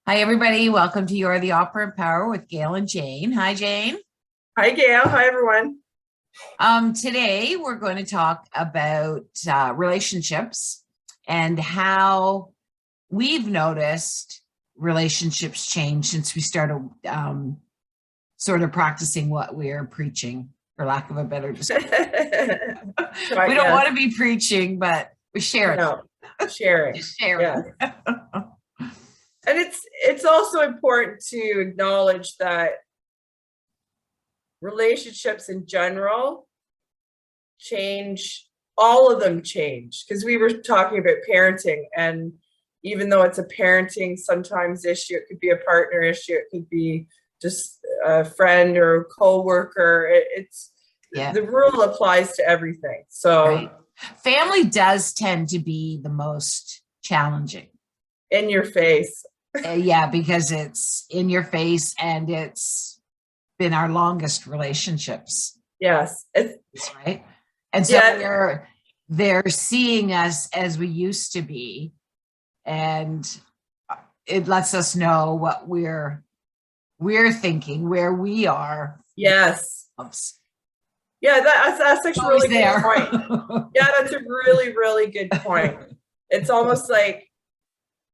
Hi, everybody. Welcome to You're the Opera Power with Gail and Jane. Hi, Jane. Hi, Gail. Hi, everyone. Today, we're going to talk about relationships and how we've noticed relationships change since we started sort of practicing what we're preaching, for lack of a better description. Right, We don't yes. want to be preaching, but we share it. No, sharing. Just share Yes. it. And it's also important to acknowledge that relationships in general change, all of them change, because we were talking about parenting, and even though it's a parenting sometimes issue, it could be a partner issue, it could be just a friend or a co-worker. It's Yeah. the rule applies to everything. So Right. Family does tend to be the most challenging. in your face. Yeah, because it's in your face and it's been our longest relationships, Yes. right? And so Yeah. they're seeing us as we used to be, and it lets us know what we're thinking, where we are. Yes. Oops. Yeah, that's actually a Always really good there. point. Yeah, that's a really, really good point. It's almost like,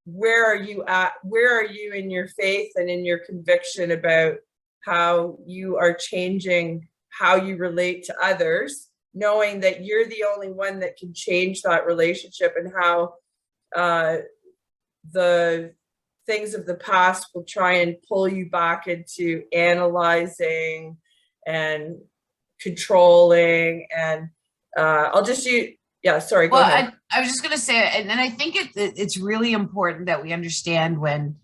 where are you at? Where are you in your faith and in your conviction about how you are changing how you relate to others, knowing that you're the only one that can change that relationship, and how the things of the past will try and pull you back into analyzing and controlling. And I'll just use, yeah, sorry, go Well, ahead. I was just going to say, and I think it's really important that we understand when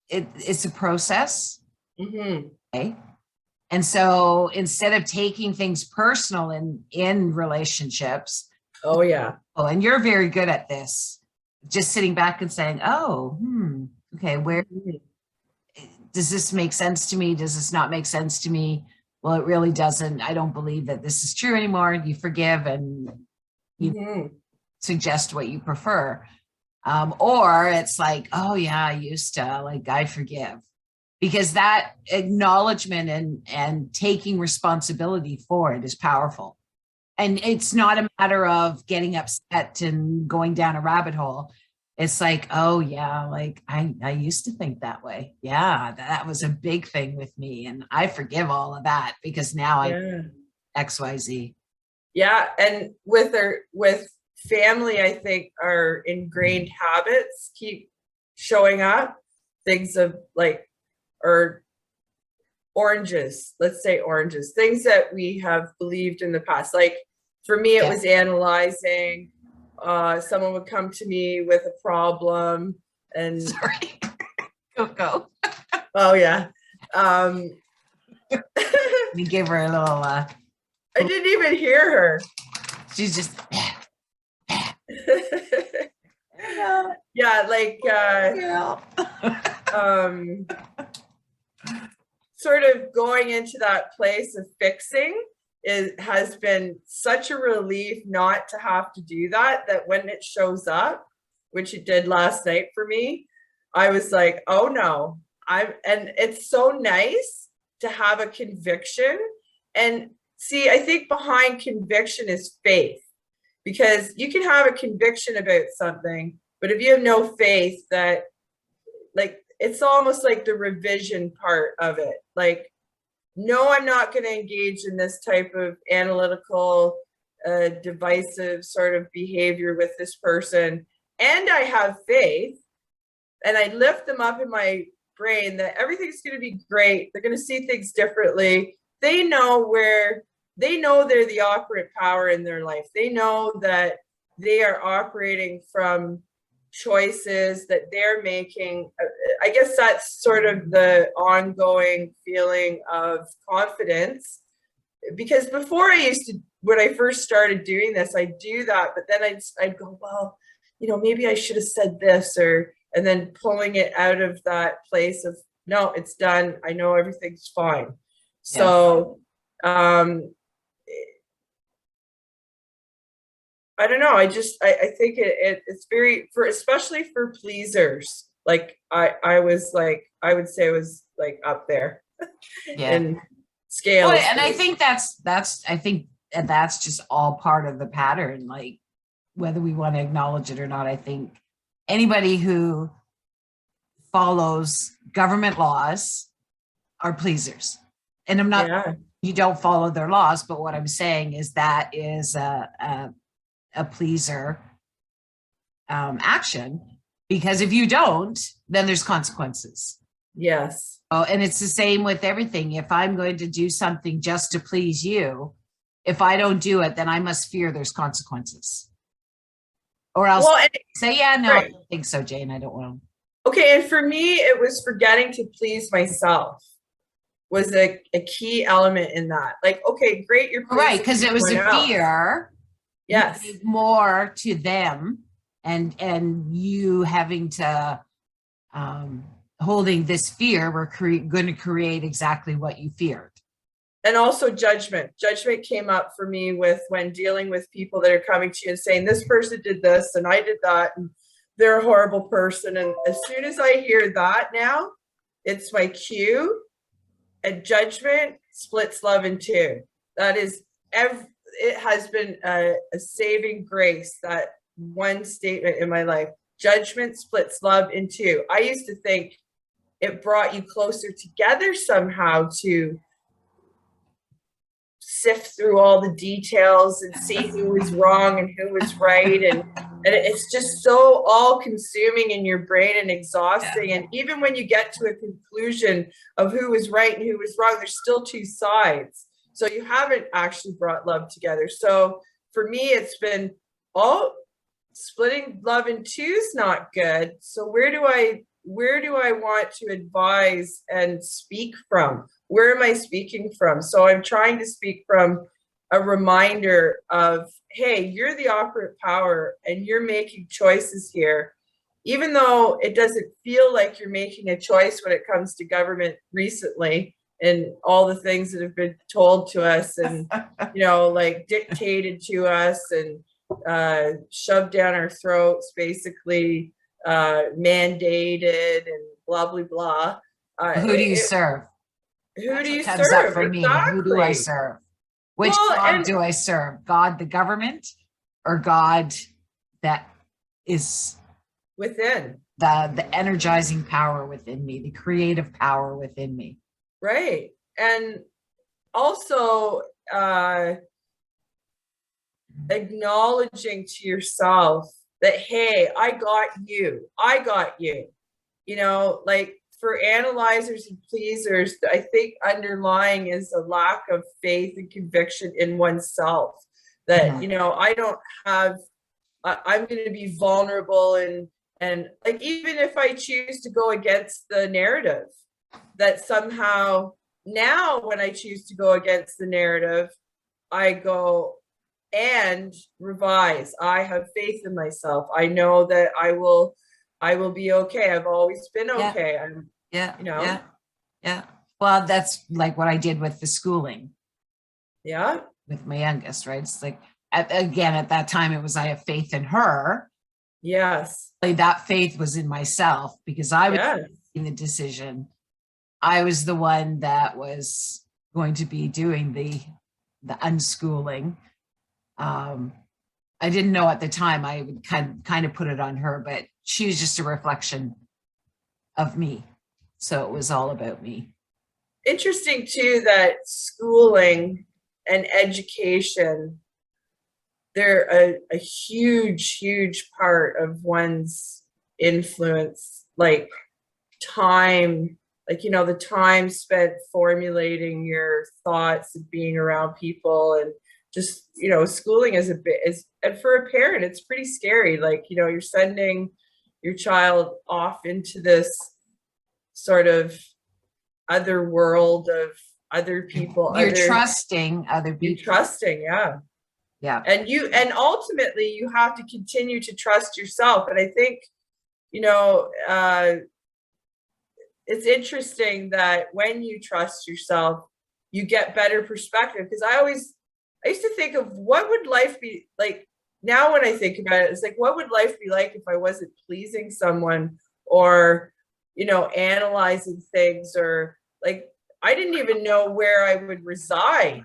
it's a process. Mm-hmm. Okay. And so instead of taking things personal in relationships, Oh, yeah. and you're very good at this, just sitting back and saying, oh, okay, where Mhm. does this make sense to me? Does this not make sense to me? Well, it really doesn't. I don't believe that this is true anymore. You forgive and you Mm-hmm. suggest what you prefer. Or it's like, oh yeah, I used to, like, I forgive. Because that acknowledgement and taking responsibility for it is powerful. And it's not a matter of getting upset and going down a rabbit hole. It's like, oh yeah, like I used to think that way. Yeah, that was a big thing with me. And I forgive all of that because now I Yeah. XYZ. Yeah. And with family, I think our ingrained habits keep showing up. Things of like, or oranges, let's say oranges, things that we have believed in the past. Like for me, it Yeah. was analyzing. Someone would come to me with a problem, and Sorry. Go. oh yeah. We give her a little I didn't even hear her. she's just Yeah, like girl. um sort of going into that place of fixing has been such a relief not to have to do that, that when it shows up, which it did last night for me, I was like, oh no. And it's so nice to have a conviction. And see, I think behind conviction is faith, because you can have a conviction about something, but if you have no faith, that, like, it's almost like the revision part of it. Like, no, I'm not going to engage in this type of analytical, divisive sort of behavior with this person. And I have faith, and I lift them up in my brain that everything's going to be great. They're going to see things differently. They know they're the operant power in their life. They know that they are operating from choices that they're making. I guess that's sort of the ongoing feeling of confidence. Because before, I used to, when I first started doing this, I'd do that, but then I'd go, well, maybe I should have said this, or, and then pulling it out of that place of, no, it's done. I know everything's fine. Yeah. So, I don't know. I think it's very, especially for pleasers. Like I was like, I would say it was like up there Yeah. in scales. Well, and I think that's just all part of the pattern, like whether we want to acknowledge it or not. I think anybody who follows government laws are pleasers. And I'm not, Yeah, you don't follow their laws, but what I'm saying is that is a pleaser action, because if you don't, then there's consequences. yes. Oh, and it's the same with everything. If I'm going to do something just to please you, if I don't do it, then I must fear there's consequences. Or else Well, and, say, yeah, no, I right. don't think so, Jane. I don't want to. Okay, and for me, it was forgetting to please myself was a key element in that. Like, okay, great, you're Right, pleasing because it was a everyone else. fear. You Yes. gave more to them, and you having to holding this fear, we're going to create exactly what you feared. And also judgment. Judgment came up for me with when dealing with people that are coming to you and saying, this person did this and I did that, and they're a horrible person. And as soon as I hear that now, it's my cue, and judgment splits love in two. That is, it has been a saving grace, that one statement in my life. Judgment splits love in two. I used to think it brought you closer together somehow to sift through all the details and see who was wrong and who was right, and it's just so all consuming in your brain and exhausting. And even when you get to a conclusion of who was right and who was wrong, there's still two sides, so you haven't actually brought love together. So for me, it's been all splitting love in two is not good. So where do I want to advise and speak from? Where am I speaking from? So I'm trying to speak from a reminder of, hey, you're the operant power and you're making choices here. Even though it doesn't feel like you're making a choice when it comes to government recently, and all the things that have been told to us and, like dictated to us and shoved down our throats, basically mandated and blah, blah, blah. Who do you serve? Who do you Comes up serve? for me. Exactly. Who do I serve? Which God do I serve? God, the government, or God that is within? The energizing power within me, the creative power within me. Right. And also acknowledging to yourself that, hey, I got you. Like for analyzers and pleasers, I think underlying is a lack of faith and conviction in oneself, that, I don't have, I'm going to be vulnerable, and like, even if I choose to go against the narrative, that somehow now when I choose to go against the narrative, I go and revise. I have faith in myself. I know that I will be okay. I've always been okay. Yeah. Well, that's like what I did with the schooling. Yeah. With my youngest, right? It's like, at that time, it was, I have faith in her. Yes. Like, that faith was in myself, because I was making the decision. I was the one that was going to be doing the unschooling. I didn't know at the time. I would kind of put it on her, but she was just a reflection of me. So it was all about me. Interesting too, that schooling and education, they're a huge, huge part of one's influence, like time, like, the time spent formulating your thoughts and being around people, and just, schooling is and for a parent, it's pretty scary. Like, you're sending your child off into this sort of other world of other people. You're trusting other people. You're trusting, yeah. Yeah. And ultimately you have to continue to trust yourself. And I think, it's interesting that when you trust yourself, you get better perspective. Because I used to think of, what would life be like? Now when I think about it, it's like, what would life be like if I wasn't pleasing someone or, analyzing things, or like, I didn't even know where I would reside.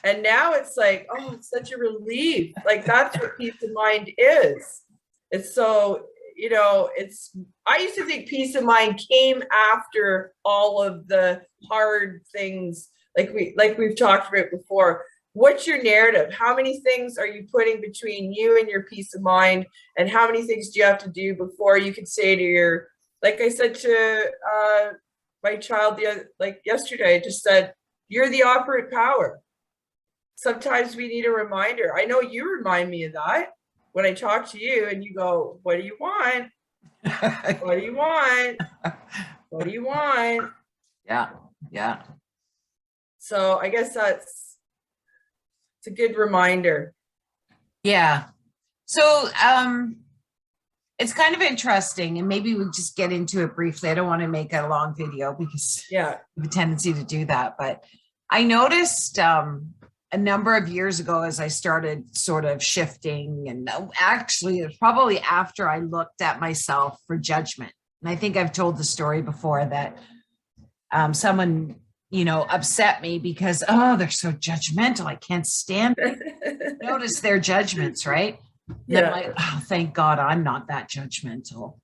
And now it's like, oh, it's such a relief. Like, that's what peace of mind is. It's so, I used to think peace of mind came after all of the hard things, like we've talked about before. What's your narrative? How many things are you putting between you and your peace of mind? And how many things do you have to do before you can say to your, like I said to my child yesterday, I just said, you're the operant power. Sometimes we need a reminder. I know you remind me of that when I talk to you and you go, what do you want? What do you want? What do you want? Yeah. Yeah. So I guess it's a good reminder. Yeah. So it's kind of interesting, and maybe we just get into it briefly. I don't want to make a long video because I have a tendency to do that. But I noticed a number of years ago, as I started sort of shifting, and actually it was probably after I looked at myself for judgment. And I think I've told the story before that someone, upset me because, oh, they're so judgmental. I can't stand it. Notice their judgments, right? And I'm like, oh, thank God I'm not that judgmental.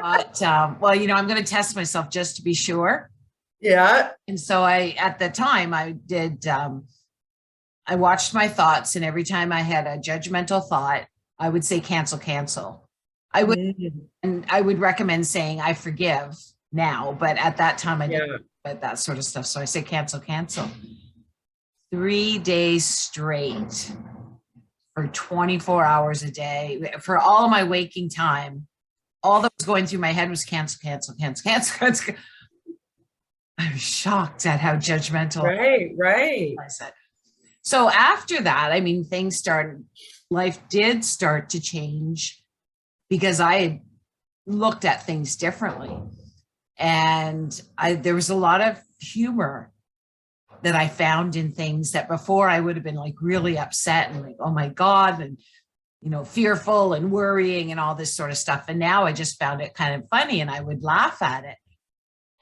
But, I'm going to test myself just to be sure. Yeah. And so at the time I did, I watched my thoughts, and every time I had a judgmental thought, I would say, cancel. I would recommend saying, I forgive now, but at that time I didn't, but that sort of stuff. So I say, cancel. 3 days straight for 24 hours a day, for all of my waking time, all that was going through my head was cancel. I was shocked at how judgmental. Right. I said. So after that, life did start to change because I had looked at things differently. And there was a lot of humor that I found in things that before I would have been like really upset and like, oh my God, and, fearful and worrying and all this sort of stuff. And now I just found it kind of funny, and I would laugh at it.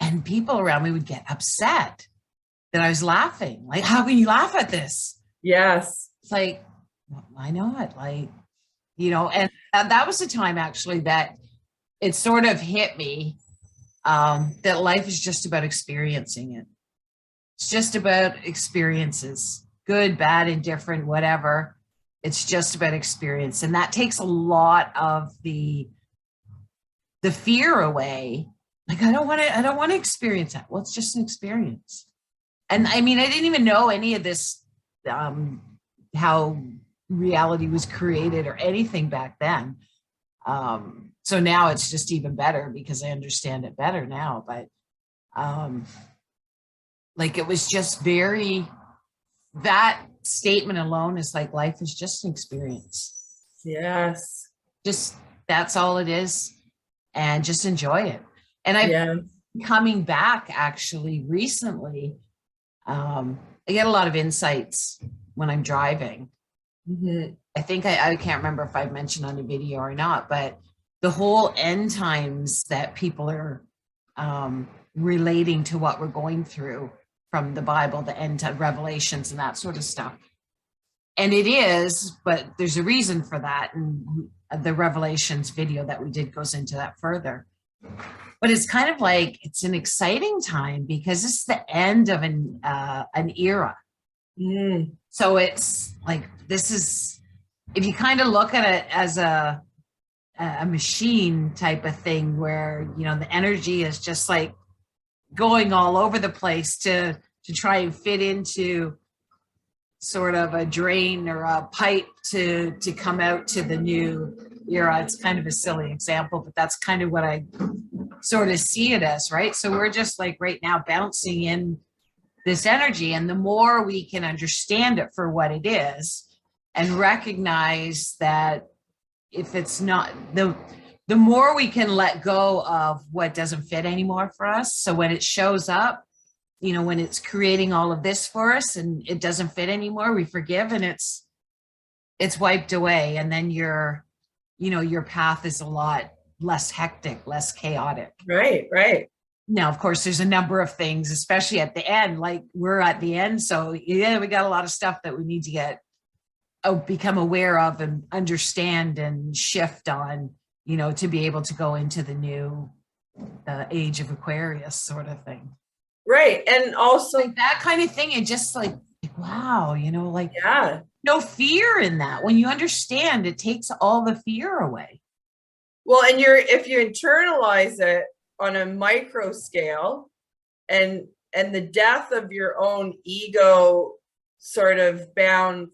And people around me would get upset that I was laughing. Like, how can you laugh at this? Yes. It's like, why not? Like, and that was the time actually that it sort of hit me that life is just about experiencing it. It's just about experiences, good, bad, indifferent, whatever. It's just about experience. And that takes a lot of the fear away. Like, I don't want to experience that. Well, it's just an experience. And I mean, I didn't even know any of this, how reality was created or anything back then. So now it's just even better because I understand it better now. But it was just that statement alone is like, life is just an experience. Yes. Just, that's all it is. And just enjoy it. And I'm coming back actually recently. I get a lot of insights when I'm driving. Mm-hmm. I think I can't remember if I've mentioned on the video or not, but the whole end times that people are relating to what we're going through from the Bible, the end to Revelations and that sort of stuff. And it is, but there's a reason for that. And the Revelations video that we did goes into that further. But it's kind of like, it's an exciting time because it's the end of an era. So it's like, this is, if you kind of look at it as a machine type of thing where, the energy is just like going all over the place to try and fit into sort of a drain or a pipe to come out to the new era. It's kind of a silly example, but that's kind of what I sort of see it as, right? So we're just like right now bouncing in this energy, and the more we can understand it for what it is and recognize that if it's not, the more we can let go of what doesn't fit anymore for us. So when it shows up, when it's creating all of this for us and it doesn't fit anymore, we forgive and it's wiped away. And then your path is a lot less hectic, less chaotic. Right, right. Now, of course, there's a number of things, especially at the end, like we're at the end. So yeah, we got a lot of stuff that we need to get become aware of and understand and shift on, to be able to go into the new age of Aquarius sort of thing. Right. And also, Like that kind of thing. And just like, wow, like yeah. no fear in that. When you understand, it takes all the fear away. Well, and if you internalize it on a micro scale, and the death of your own ego sort of bound,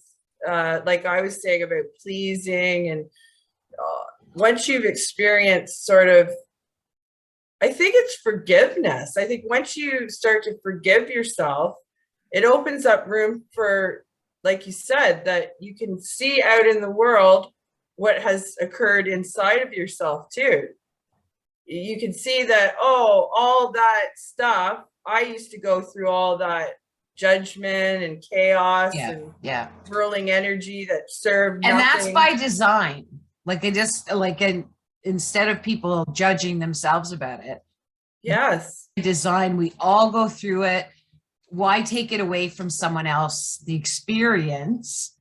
like I was saying about pleasing, and once you've experienced sort of, I think it's forgiveness. I think once you start to forgive yourself, it opens up room for, like you said, that you can see out in the world what has occurred inside of yourself too. You can see that, oh, all that stuff, I used to go through all that judgment and chaos and whirling energy that served nothing. And that's by design. Like instead of people judging themselves about it. Yes. Design, we all go through it. Why take it away from someone else? The experience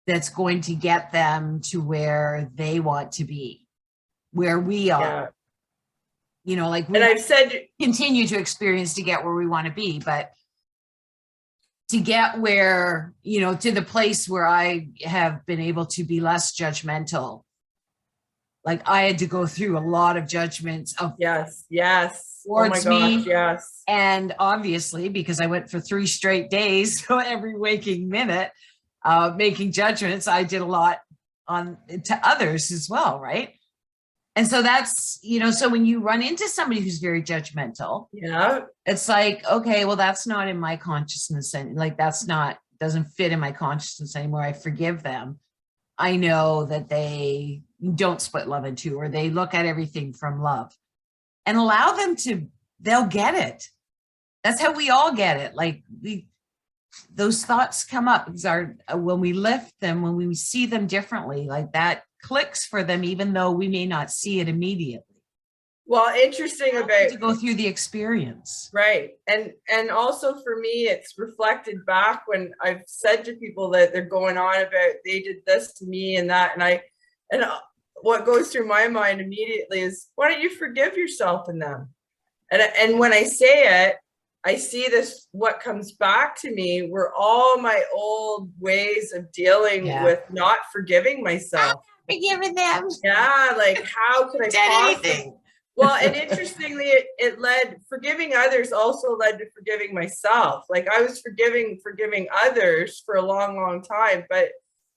that's going to get them to where they want to be, where we are. Yeah. Like and I've said continue to experience to get where we want to be, but to get where, to the place where I have been able to be less judgmental. Like I had to go through a lot of judgments of yes towards me. Yes. And obviously, because I went for 3 straight days, so every waking minute, making judgments, I did a lot to others as well, right? And so that's, so when you run into somebody who's very judgmental, it's like, okay, well, that's not in my consciousness, and like doesn't fit in my consciousness anymore. I forgive them. I know that they don't split love in two, or they look at everything from love, and allow them to, they'll get it. That's how we all get it. Like those thoughts come up when we lift them, when we see them differently, like that clicks for them, even though we may not see it immediately. Well, interesting about to go through the experience. Right. And also for me, it's reflected back when I've said to people that they're going on about, they did this to me and that. And what goes through my mind immediately is, why don't you forgive yourself in them? And when I say it, I see this, what comes back to me were all my old ways of dealing with not forgiving myself. Forgiving them. Yeah. Like, how could I possibly? Well, and interestingly, it led, forgiving others also led to forgiving myself. Like I was forgiving others for a long, long time, but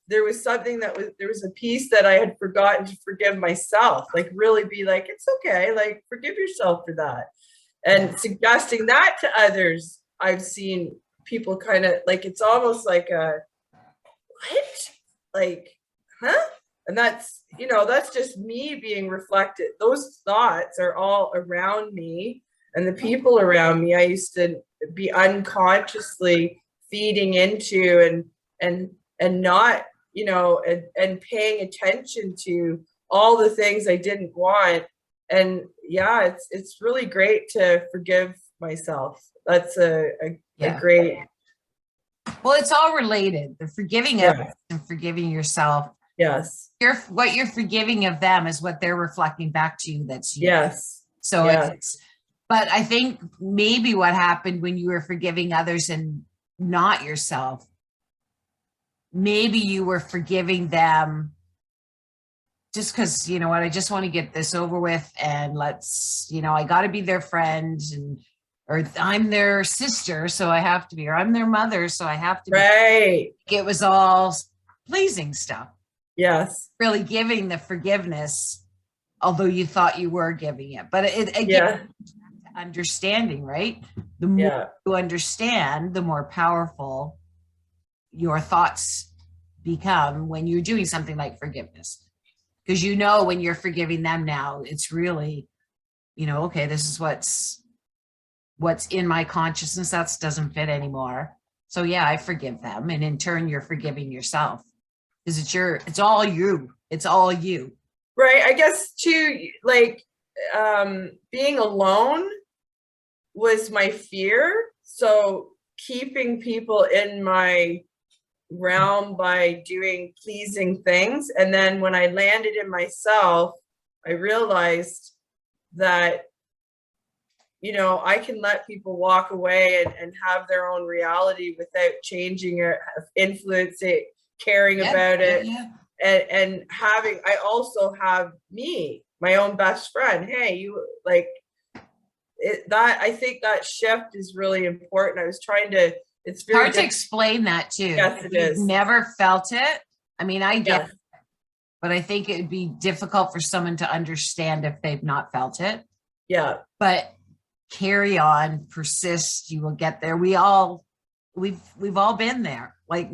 there was something there was a piece that I had forgotten to forgive myself, like really be like, it's okay. Like forgive yourself for that. And suggesting that to others, I've seen people kind of like, it's almost like what? Like, huh? And that's, that's just me being reflected. Those thoughts are all around me and the people around me. I used to be unconsciously feeding into and not, and paying attention to all the things I didn't want. And yeah, it's really great to forgive myself. That's a great. Well, it's all related. The forgiving others and forgiving yourself. Yes. What you're forgiving of them is what they're reflecting back to you. That's you. Yes. So but I think maybe what happened when you were forgiving others and not yourself, maybe you were forgiving them just because, you know what, I just want to get this over with and let's, I got to be their friend, or I'm their sister, so I have to be, or I'm their mother, so I have to be. Right. It was all pleasing stuff. Yes. Really giving the forgiveness, although you thought you were giving it. But understanding, right? The more you understand, the more powerful your thoughts become when you're doing something like forgiveness. Because when you're forgiving them now, it's really, okay, this is what's in my consciousness that doesn't fit anymore. So I forgive them. And in turn, you're forgiving yourself. Because it's all you. It's all you. Right. I guess too, like, being alone was my fear. So keeping people in my realm by doing pleasing things. And then when I landed in myself, I realized that, you know, I can let people walk away and have their own reality without changing it, influencing, caring Yeah, about yeah, it. yeah. And having, I also have me, my own best friend. Hey, you like it, that I think that shift is really important. I was trying to, it's very Hard to difficult. explain that too. Yes, If it you've is. never felt it. I mean, I get Yes. it, but I think it would be difficult for someone to understand if they've not felt it. Yeah. But carry on, persist, you will get there. We've all been there. Like,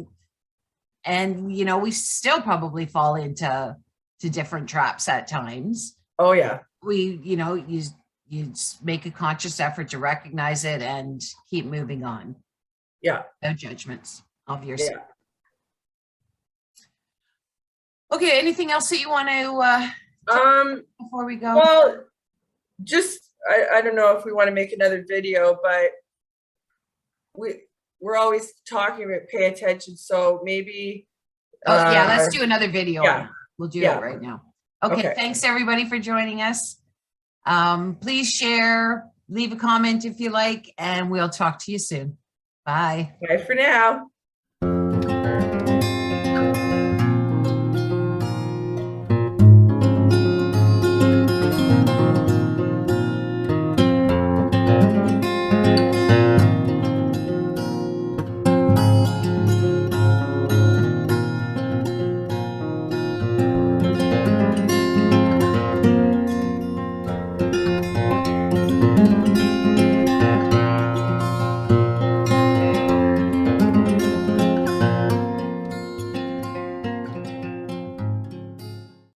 and you know, we still probably fall into different traps at times. Oh yeah. We, you know, you make a conscious effort to recognize it and keep moving on. Yeah. No judgments of yourself. Yeah. Okay, anything else that you want to before we go? Well, just I don't know if we want to make another video, but we're always talking about pay attention. So maybe Oh yeah, let's do another video. yeah. We'll do Yeah. it right now. Okay, Okay. thanks everybody for joining us. Please share, leave a comment if you like, and we'll talk to you soon. Bye. Bye for now.